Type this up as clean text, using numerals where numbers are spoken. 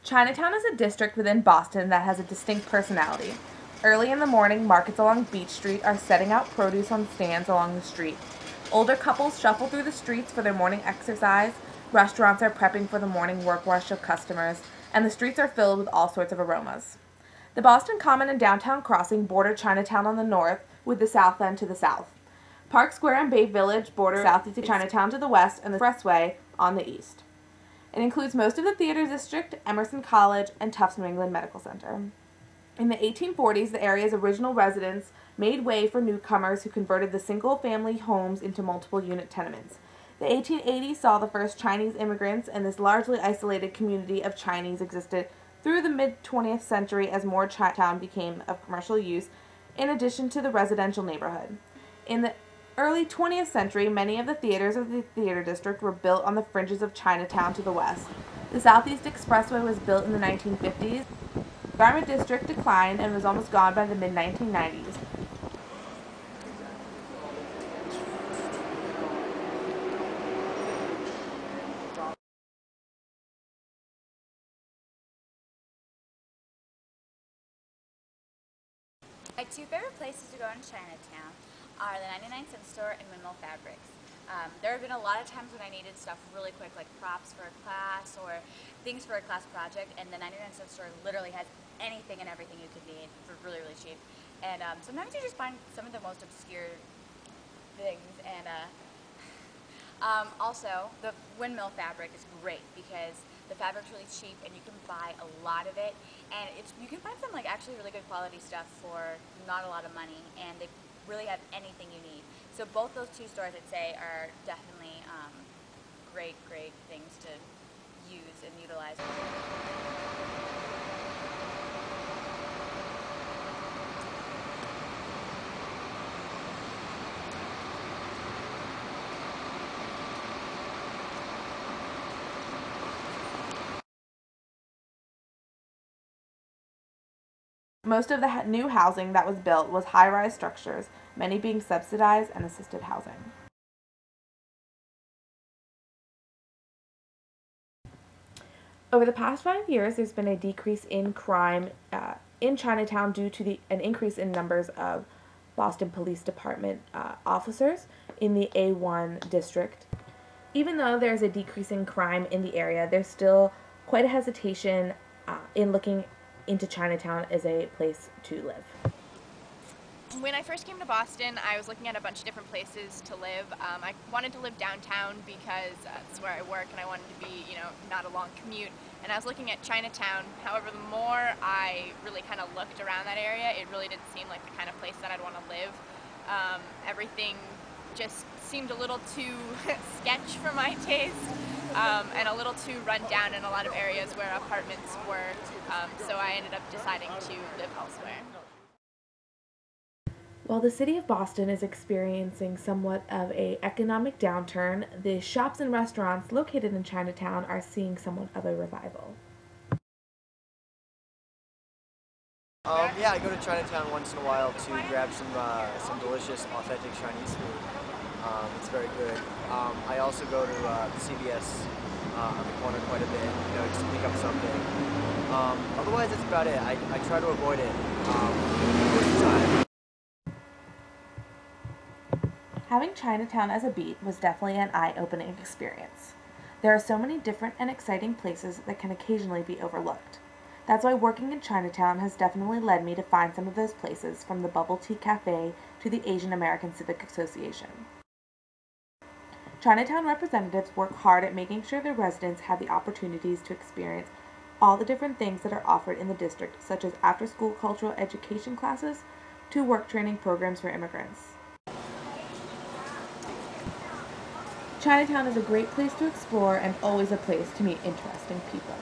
Chinatown is a district within Boston that has a distinct personality. Early in the morning, markets along Beach Street are setting out produce on stands along the street. Older couples shuffle through the streets for their morning exercise, restaurants are prepping for the morning work rush of customers, and the streets are filled with all sorts of aromas. The Boston Common and Downtown Crossing border Chinatown on the north, with the South End to the south. Park Square and Bay Village border Southeast Chinatown to the west and the Expressway on the east. It includes most of the Theater District, Emerson College, and Tufts New England Medical Center. In the 1840s, the area's original residents made way for newcomers who converted the single-family homes into multiple-unit tenements. The 1880s saw the first Chinese immigrants, and this largely isolated community of Chinese existed through the mid-20th century as more Chinatown became of commercial use, in addition to the residential neighborhood. In the early 20th century, many of the theaters of the Theater District were built on the fringes of Chinatown to the west. The Southeast Expressway was built in the 1950s. The Garment District declined and was almost gone by the mid-1990s. My two favorite places to go in Chinatown are the 99-cent store and Windmill Fabrics. There have been a lot of times when I needed stuff really quick, like props for a class or things for a class project, and the 99-cent store literally has anything and everything you could need for really, really cheap. And sometimes you just find some of the most obscure things. And also, the Windmill Fabric is great because the fabric's really cheap and you can buy a lot of it, and you can find some like actually really good quality stuff for not a lot of money, and they really have anything you need. So both those two stores, I'd say, are definitely great things to use and utilize. Most of the new housing that was built was high-rise structures, many being subsidized and assisted housing. Over the past 5 years, there's been a decrease in crime in Chinatown due to an increase in numbers of Boston Police Department officers in the A1 district. Even though there's a decrease in crime in the area, there's still quite a hesitation in looking into Chinatown as a place to live. When I first came to Boston, I was looking at a bunch of different places to live. I wanted to live downtown because that's where I work, and I wanted to be, not a long commute. And I was looking at Chinatown. However, the more I really kind of looked around that area, it really didn't seem like the kind of place that I'd want to live. Everything just seemed a little too sketch for my taste, and a little too run down in a lot of areas where apartments were, so I ended up deciding to live elsewhere. While the city of Boston is experiencing somewhat of an economic downturn, the shops and restaurants located in Chinatown are seeing somewhat of a revival. Yeah, I go to Chinatown once in a while to grab some delicious, authentic Chinese food. It's very good. I also go to the CVS on the corner quite a bit, just to pick up something. Otherwise, that's about it. I try to avoid it most of the time. Having Chinatown as a beat was definitely an eye-opening experience. There are so many different and exciting places that can occasionally be overlooked. That's why working in Chinatown has definitely led me to find some of those places, from the Bubble Tea Cafe to the Asian American Civic Association. Chinatown representatives work hard at making sure their residents have the opportunities to experience all the different things that are offered in the district, such as after-school cultural education classes to work training programs for immigrants. Chinatown is a great place to explore and always a place to meet interesting people.